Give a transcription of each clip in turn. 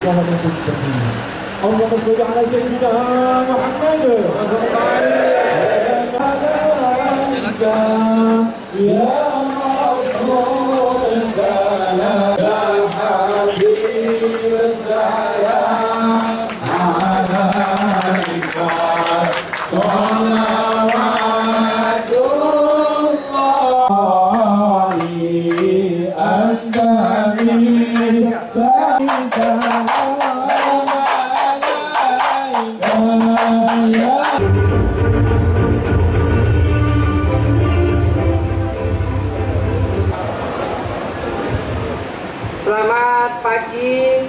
اللهم صل على سيدنا محمد يا رسول السلام يا حبيب السلام عليك صلوات الله أنت Selamat pagi,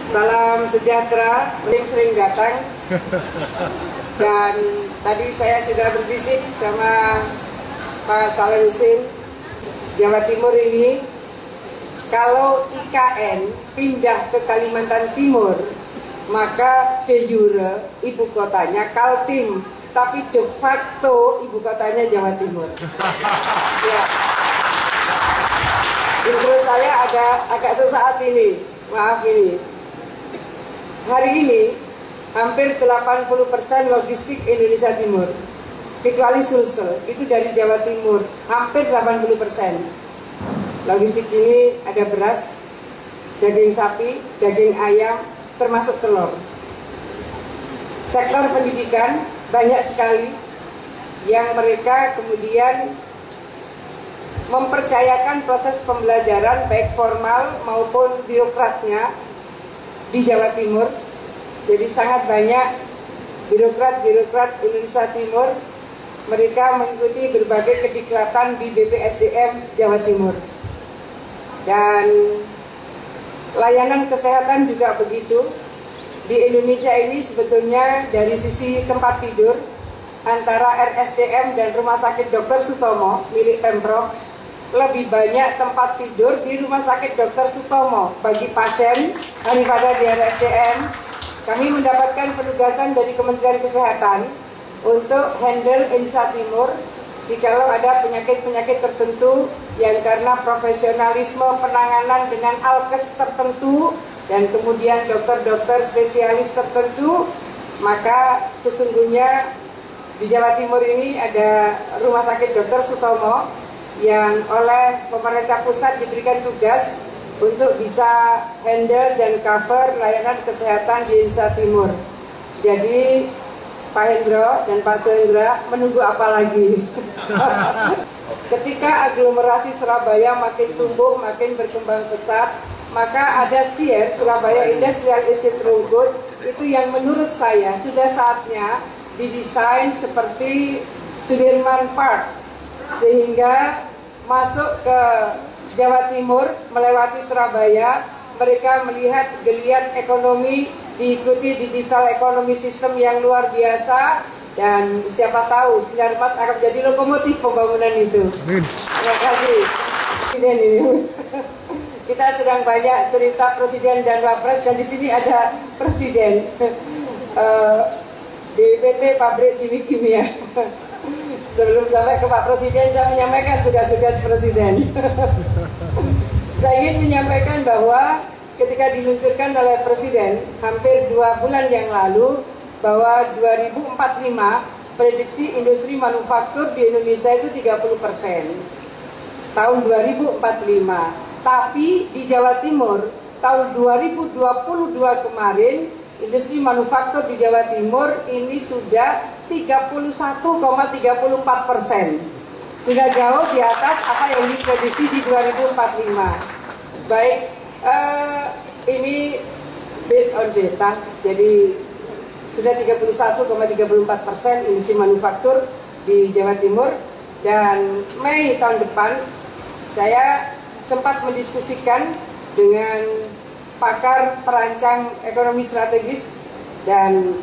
salam sejahtera, sering datang. Dan tadi saya sudah berbisik sama Pak Saleh Husin, Jawa Timur ini, kalau IKN pindah ke Kalimantan Timur, maka de jure ibu kotanya Kaltim, tapi de facto ibu kotanya Jawa Timur. Ya. Menurut saya agak sesaat ini, maaf ini. Hari ini hampir 80% logistik Indonesia Timur, kecuali Sulsel, itu dari Jawa Timur, hampir 80%. Logistik ini ada beras, daging sapi, daging ayam, termasuk telur. Sektor pendidikan banyak sekali yang mereka kemudian mempercayakan proses pembelajaran baik formal maupun birokratnya di Jawa Timur. Jadi sangat banyak birokrat-birokrat Indonesia Timur, mereka mengikuti berbagai kediklatan di BPSDM Jawa Timur. Dan layanan kesehatan juga begitu. Di Indonesia ini sebetulnya dari sisi tempat tidur antara RSCM dan Rumah Sakit Dr. Sutomo milik Pemprov, lebih banyak tempat tidur di Rumah Sakit Dr. Sutomo bagi pasien daripada di RSCM. Kami mendapatkan penugasan dari Kementerian Kesehatan untuk handle Indonesia Timur jikalau ada penyakit-penyakit tertentu yang karena profesionalisme penanganan dengan alkes tertentu dan kemudian dokter-dokter spesialis tertentu, maka sesungguhnya di Jawa Timur ini ada Rumah Sakit Dr. Sutomo yang oleh pemerintah pusat diberikan tugas untuk bisa handle dan cover layanan kesehatan di Indonesia Timur. Jadi Pak Hendro dan Pak Suhendra menunggu apa lagi? Ketika aglomerasi Surabaya makin tumbuh, makin berkembang pesat, maka ada SIR, Surabaya Industrial Estate Rungkut, itu yang menurut saya sudah saatnya didesain seperti Sudirman Park, sehingga masuk ke Jawa Timur melewati Surabaya, mereka melihat geliat ekonomi, diikuti digital ekonomi sistem yang luar biasa, dan siapa tahu Sinarmas akan jadi lokomotif pembangunan itu. Terima kasih Presiden ini. Kita sedang banyak cerita Presiden dan Wapres, dan di sini ada Presiden di PT Pabrik Jimmy Kimia. Sebelum sampai ke Pak Presiden, saya menyampaikan tugas-tugas Presiden. Saya ingin menyampaikan bahwa ketika diluncurkan oleh Presiden hampir 2 bulan yang lalu, bahwa 2045 prediksi industri manufaktur di Indonesia itu 30%. Tahun 2045. Tapi di Jawa Timur, tahun 2022 kemarin, industri manufaktur di Jawa Timur ini sudah 31,34%, sudah jauh di atas apa yang diprediksi di 2045. Baik, ini based on data, jadi sudah 31,34% industri manufaktur di Jawa Timur. Dan Mei tahun depan saya sempat mendiskusikan dengan pakar perancang ekonomi strategis, dan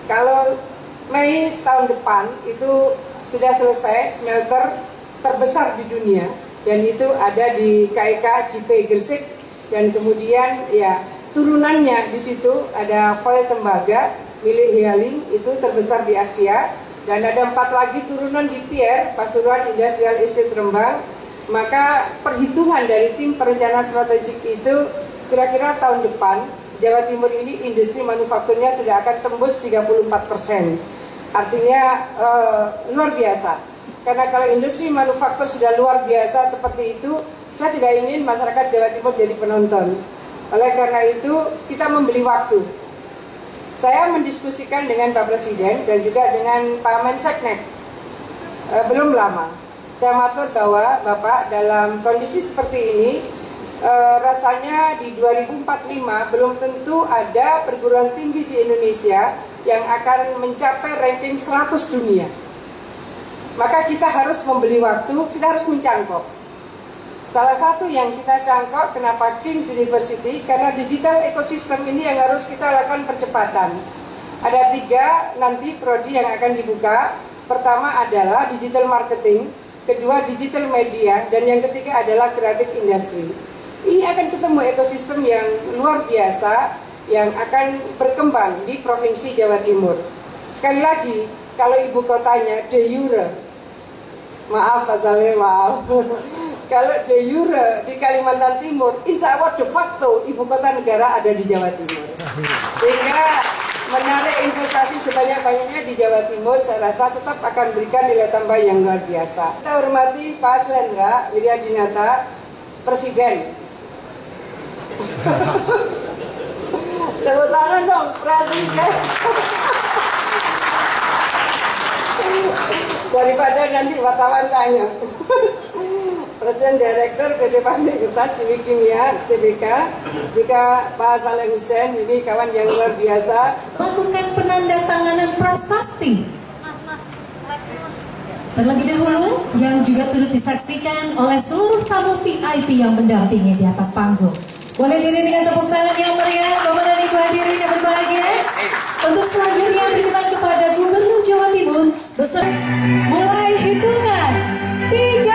kalau Mei tahun depan itu sudah selesai smelter terbesar di dunia, dan itu ada di KIK JP Gresik, dan kemudian ya turunannya di situ ada foil tembaga milik Hialing, itu terbesar di Asia, dan ada 4 lagi turunan di Pierre Pasuruan Industrial Estate Rembang. Maka perhitungan dari tim perencana strategik itu kira-kira tahun depan Jawa Timur ini industri manufakturnya sudah akan tembus 34%. Artinya luar biasa. Karena kalau industri manufaktur sudah luar biasa seperti itu, saya tidak ingin masyarakat Jawa Timur jadi penonton. Oleh karena itu, kita membeli waktu. Saya mendiskusikan dengan Pak Presiden dan juga dengan Pak Menseknek belum lama. Saya matur bahwa Bapak dalam kondisi seperti ini, rasanya di 2045 belum tentu ada perguruan tinggi di Indonesia yang akan mencapai ranking 100 dunia. Maka kita harus membeli waktu, kita harus mencangkok. Salah satu yang kita cangkok, kenapa King's University? Karena digital ekosistem ini yang harus kita lakukan percepatan. Ada 3 nanti prodi yang akan dibuka. Pertama adalah digital marketing, kedua digital media, dan yang ketiga adalah creative industry. Ini akan ketemu ekosistem yang luar biasa yang akan berkembang di Provinsi Jawa Timur. Sekali lagi, kalau ibu kotanya de jure, maaf Pak Saleh, maaf. Kalau de jure di Kalimantan Timur, insya Allah de facto ibu kota negara ada di Jawa Timur. Sehingga menarik investasi sebanyak-banyaknya di Jawa Timur, saya rasa tetap akan berikan nilai tambah yang luar biasa. Kita hormati Pak Slendra Wiryadinata, Presiden. Tepuk tangan dong, Presiden. Daripada nanti wartawan tanya. Presiden Direktur PT Pantai Kertas Dewi Kimia Tbk, juga Pak Saleh Hussein, ini kawan yang luar biasa. Lakukan penandatanganan prasasti. Terlebih dahulu yang juga turut disaksikan oleh seluruh tamu VIP yang mendampingi di atas panggung. Boleh diri dengan tepuk tangan yang meriah, Bapak dan Ibu hadirin yang berbahagia. Untuk selanjutnya berikan kepada Gubernur Jawa Timur beserta mulai hitungan 3.